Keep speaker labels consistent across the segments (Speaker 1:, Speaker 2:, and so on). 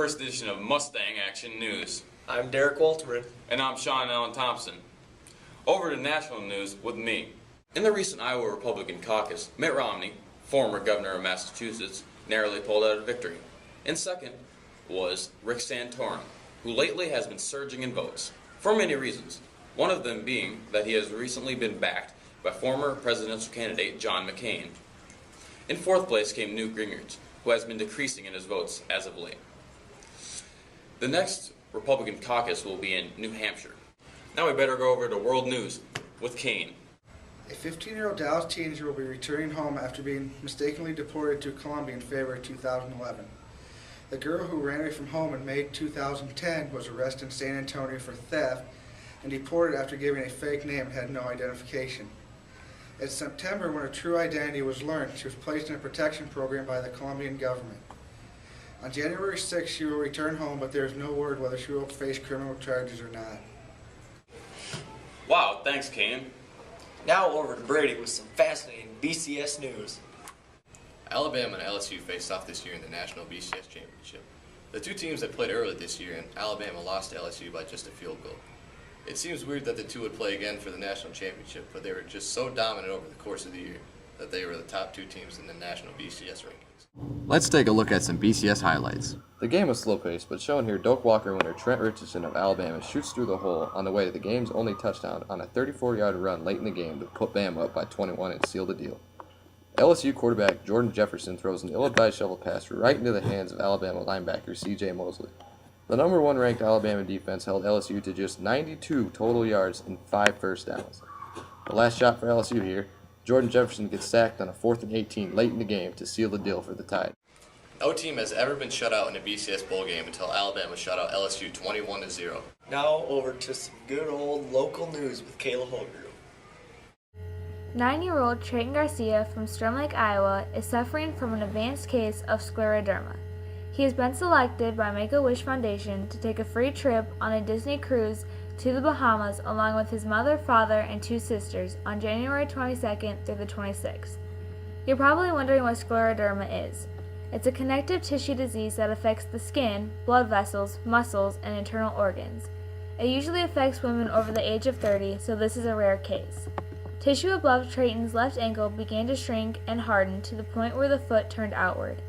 Speaker 1: first edition of Mustang Action News.
Speaker 2: I'm Derek Walterman.
Speaker 1: And I'm Sean Allen Thompson. Over to national news with me. In the recent Iowa Republican caucus, Mitt Romney, former governor of Massachusetts, narrowly pulled out a victory. And second was Rick Santorum, who lately has been surging in votes, for many reasons. One of them being that he has recently been backed by former presidential candidate John McCain. In fourth place came Newt Gingrich, who has been decreasing in his votes as of late. The next Republican caucus will be in New Hampshire. Now we better go over to world news with Kane.
Speaker 3: A 15-year-old Dallas teenager will be returning home after being mistakenly deported to Colombia in February 2011. The girl who ran away from home in May 2010 was arrested in San Antonio for theft and deported after giving a fake name and had no identification. In September, when her true identity was learned, she was placed in a protection program by the Colombian government. On January 6th, she will return home, but there is no word whether she will face criminal charges or not.
Speaker 1: Wow, thanks, Kane.
Speaker 2: Now over to Brady with some fascinating BCS news.
Speaker 4: Alabama and LSU faced off this year in the National BCS Championship. The two teams that played earlier this year, and Alabama lost to LSU by just a field goal. It seems weird that the two would play again for the National Championship, but they were just so dominant over the course of the year that they were the top two teams in the National BCS rankings.
Speaker 5: Let's take a look at some BCS highlights. The game was slow-paced, but shown here, Doak Walker winner Trent Richardson of Alabama shoots through the hole on the way to the game's only touchdown on a 34-yard run late in the game to put Bama up by 21 and seal the deal. LSU quarterback Jordan Jefferson throws an ill-advised shovel pass right into the hands of Alabama linebacker C.J. Mosley. The number one ranked Alabama defense held LSU to just 92 total yards and 5 first downs. The last shot for LSU here, Jordan Jefferson gets sacked on a 4th and 18 late in the game to seal the deal for the Tide.
Speaker 4: No team has ever been shut out in a BCS bowl game until Alabama shut out LSU 21-0.
Speaker 2: Now over to some good old local news with Kayla Holger.
Speaker 6: 9-year-old Trayton Garcia from Storm Lake, Iowa is suffering from an advanced case of scleroderma. He has been selected by Make-A-Wish Foundation to take a free trip on a Disney cruise to the Bahamas along with his mother, father, and 2 sisters on January 22nd through the 26th. You're probably wondering what scleroderma is. It's a connective tissue disease that affects the skin, blood vessels, muscles, and internal organs. It usually affects women over the age of 30, so this is a rare case. Tissue above Trayton's left ankle began to shrink and harden to the point where the foot turned outward.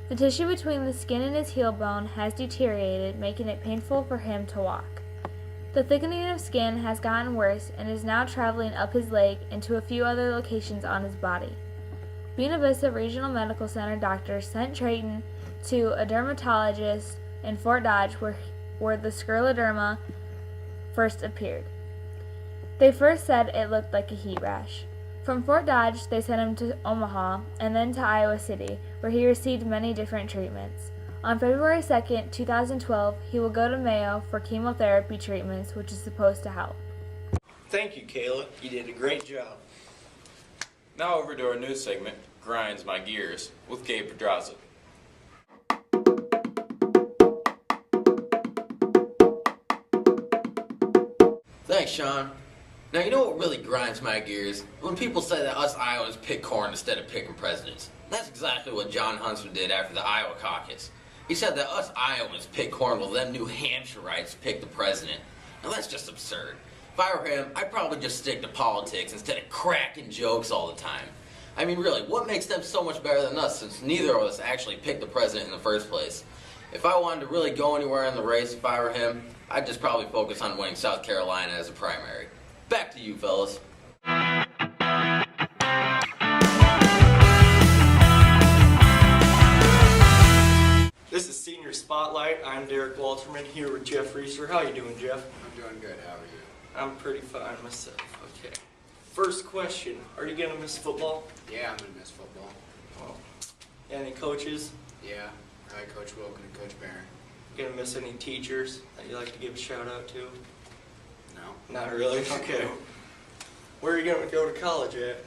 Speaker 6: The tissue between the skin and his heel bone has deteriorated, making it painful for him to walk. The thickening of skin has gotten worse and is now traveling up his leg and to a few other locations on his body. Buena Vista Regional Medical Center doctors sent Trayton to a dermatologist in Fort Dodge where the scleroderma first appeared. They first said it looked like a heat rash. From Fort Dodge, they sent him to Omaha and then to Iowa City, where he received many different treatments. On February 2, 2012, he will go to Mayo for chemotherapy treatments, which is supposed to help.
Speaker 2: Thank you, Kayla. You did a great job.
Speaker 1: Now over to our news segment, Grinds My Gears, with Gabe Pedraza.
Speaker 7: Thanks, Sean. Now, you know what really grinds my gears? When people say that us Iowans pick corn instead of picking presidents. That's exactly what John Huntsman did after the Iowa caucus. He said that us Iowans pick corn while them New Hampshireites pick the president. Now, that's just absurd. If I were him, I'd probably just stick to politics instead of cracking jokes all the time. I mean, really, what makes them so much better than us since neither of us actually picked the president in the first place? If I wanted to really go anywhere in the race, if I were him, I'd just probably focus on winning South Carolina as a primary. Back to you, fellas.
Speaker 2: This is Senior Spotlight. I'm Derek Walterman here with Jeff Reeser. How you doing, Jeff?
Speaker 8: I'm doing good. How are you?
Speaker 2: I'm pretty fine myself. Okay. First question. Are you going to miss football?
Speaker 8: Yeah, I'm going to miss football.
Speaker 2: Oh. Any coaches?
Speaker 8: Yeah, Coach Wilkin and Coach Barron.
Speaker 2: Going to miss any teachers that you like to give a shout out to?
Speaker 8: No.
Speaker 2: Not really? Okay. Where are you going to go to college at?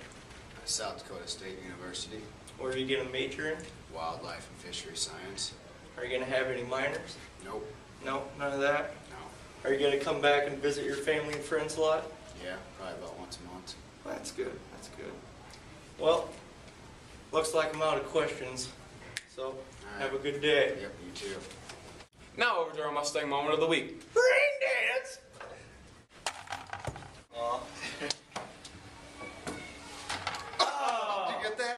Speaker 8: South Dakota State University.
Speaker 2: Where are you going to major in?
Speaker 8: Wildlife and Fishery Science.
Speaker 2: Are you going to have any minors?
Speaker 8: Nope.
Speaker 2: No, none of that?
Speaker 8: No.
Speaker 2: Are you going to come back and visit your family and friends a lot?
Speaker 8: Yeah, probably about once a month.
Speaker 2: Well, that's good. That's good. Well, looks like I'm out of questions. So, have a good day.
Speaker 8: Yep, you too.
Speaker 1: Now over to our Mustang moment of the week.